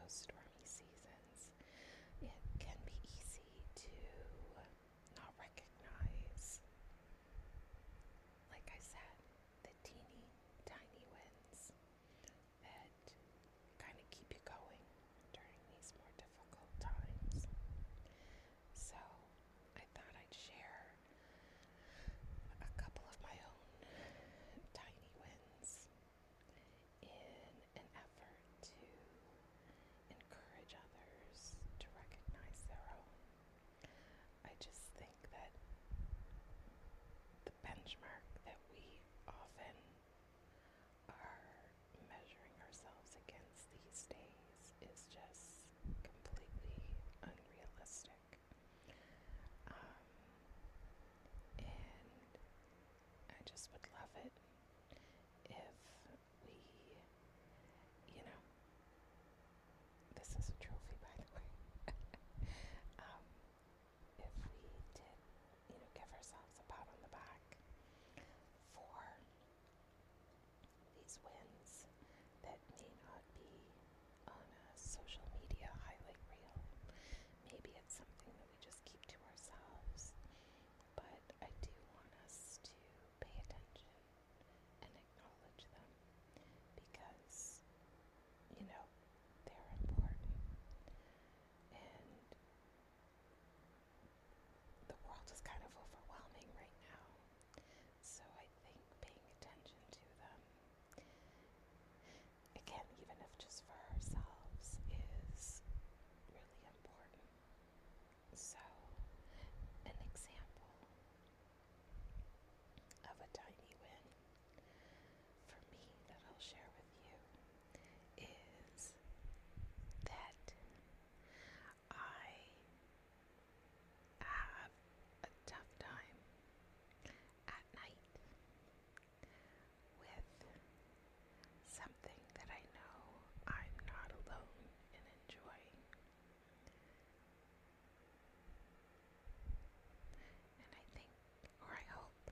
those stormy seasons, it can be easy to not recognize, like I said, the teeny tiny wins that kind of keep you going during these more difficult times. So I thought I'd share a couple of my own tiny wins in an effort to encourage others to recognize their own. I just think that the benchmark that we often are measuring ourselves against these days is just completely unrealistic. And I just would love it if we, this is a trophy, by the way, if we did, give ourselves a pat on the back for these wins that may not be on a social media highlight reel. Maybe it's something that we just keep to ourselves, but I do want us to pay attention and acknowledge them because, they're important. And the world is kind of overwhelming right now. So I think paying attention to them, again, even if just for ourselves, is really important. So, an example of a tiny win for me that I'll share with you is that I have a tough time at night with something that I know I'm not alone in enjoying. And I think, or I hope,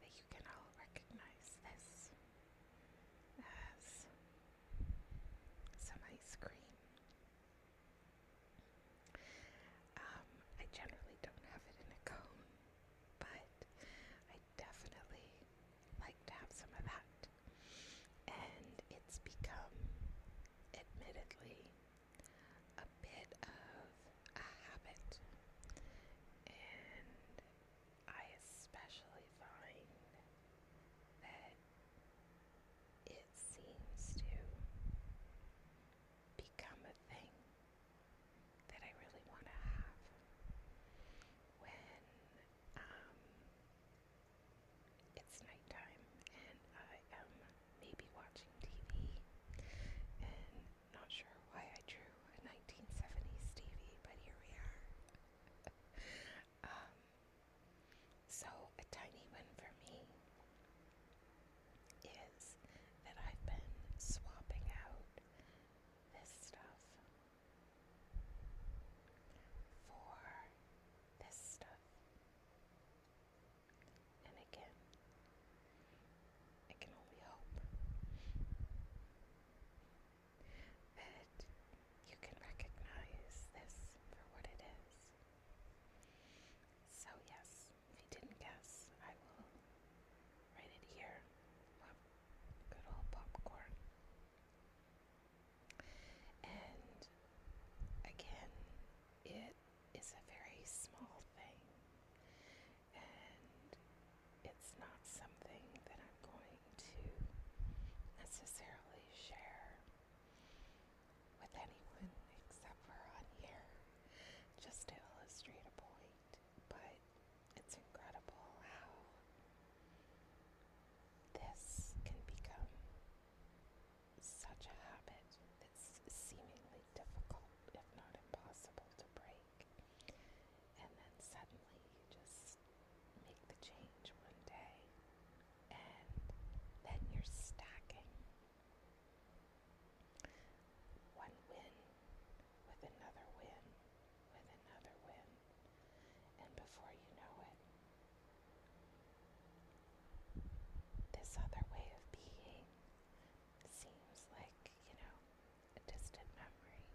that you can all recognize this as some ice cream. I generally don't have it in a cone, but I definitely like to have some of that. And it's become, admittedly, a bit of a habit. And I especially find that it seems to become a thing that I really want to have when it's nighttime and I am maybe watching TV and not sure why I drew a 1970s TV, but here we are. So a tiny win for me is that I've been swapping out this stuff for this stuff. And again, I can only hope that you can recognize this for what it is. So yes, if you didn't guess, I will write it here. Good old popcorn. And again, it is a very small thing, and it's not something that I'm going to necessarily share with anyone except for on here, just to illustrate a point. But it's incredible how this can become such a habit that's seemingly difficult, if not impossible, to break. And then suddenly you just make the change one day, and then you're stacking one win with another win with another win. And before you know it, this other way of being seems like, a distant memory.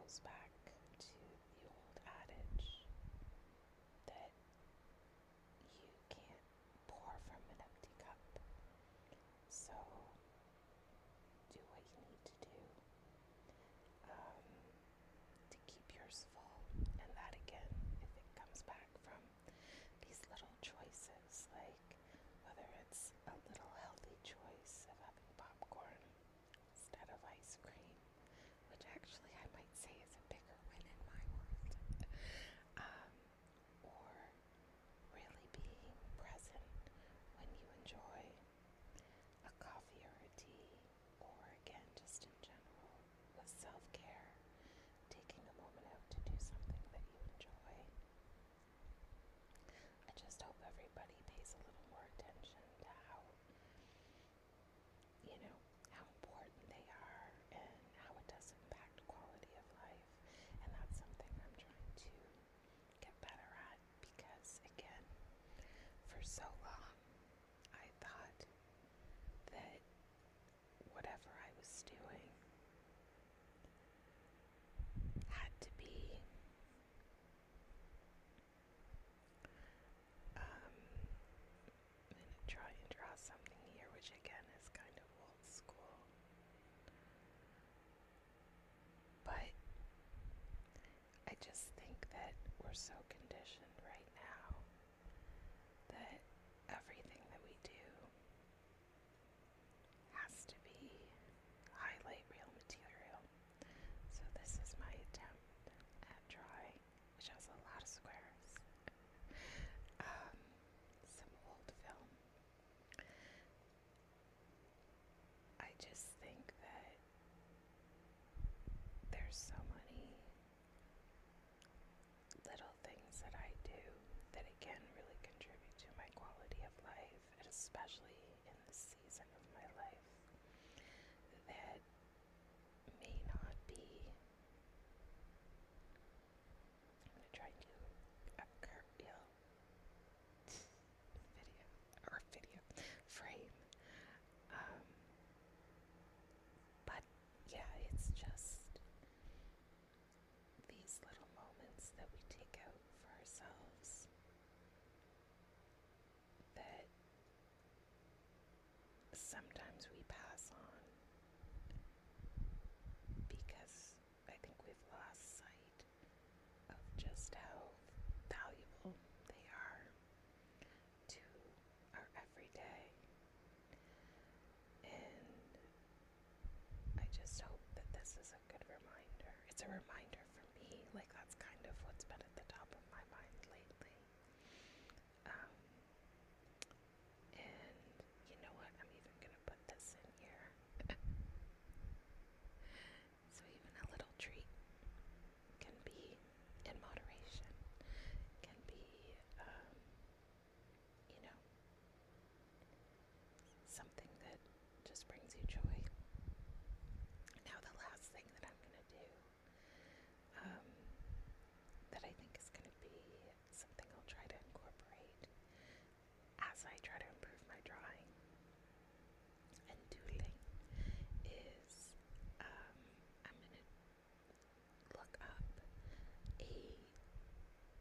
goes back to the old adage that you can't pour from an empty cup. So do what you need to do to keep yours full. And that again, if it comes back from these little choices, like whether it's a little healthy choice of having popcorn instead of ice cream, which actually I might say is a bigger win in my world, or really being present when you enjoy a coffee or a tea, or again, just in general, with self-care, taking a moment out to do something that you enjoy. I just hope everybody pays a little more attention to how, how important they are and how it does impact quality of life. And that's something I'm trying to get better at because, again, for so long, I thought that whatever I was doing had to be I'm going to try and draw something here, which again is kind of old school. But I just think that we're so conditioned right now that everything that we do has to be highlight real material. So this is my attempt at drawing, which has a lot of squares. Some old film. I just think that there's so many little things that I do that again really contribute to my quality of life, and especially in this season of my life, that may not be. I'm going to try and do a cartwheel video frame. But yeah, it's just these little moments that we take out for ourselves that sometimes we pass on because I think we've lost sight of just how valuable they are to our everyday. And I just hope that this is a good reminder. It's a reminder for me, like that's kind of what's been at the top of my mind lately. And you know what? I'm even going to put this in here. So even a little treat can be in moderation, can be, something that just brings you joy. Now the last thing that I'm going to do, that I think is going to be something I'll try to incorporate as I try to improve my drawing and doodling, is I'm going to look up a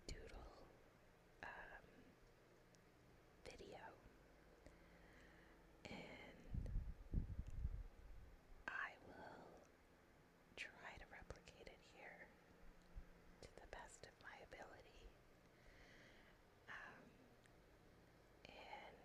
doodle video, and I will try to replicate it here to the best of my ability. And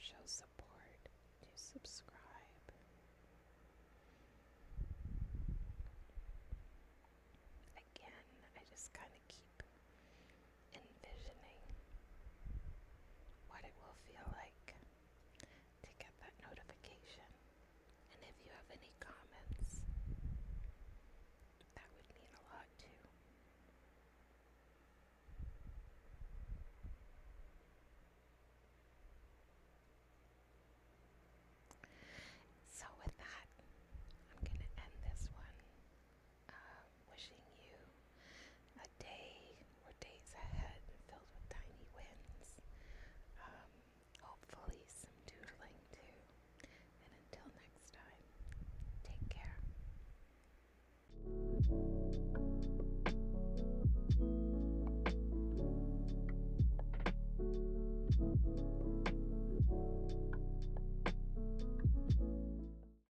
show support, do subscribe. Again, I just kind of keep envisioning what it will feel like to get that notification. And if you have any comments, that would mean a lot too. So with that, I'm going to end this one wishing you a day or days ahead filled with tiny wins. Hopefully some doodling too. And until next time, take care.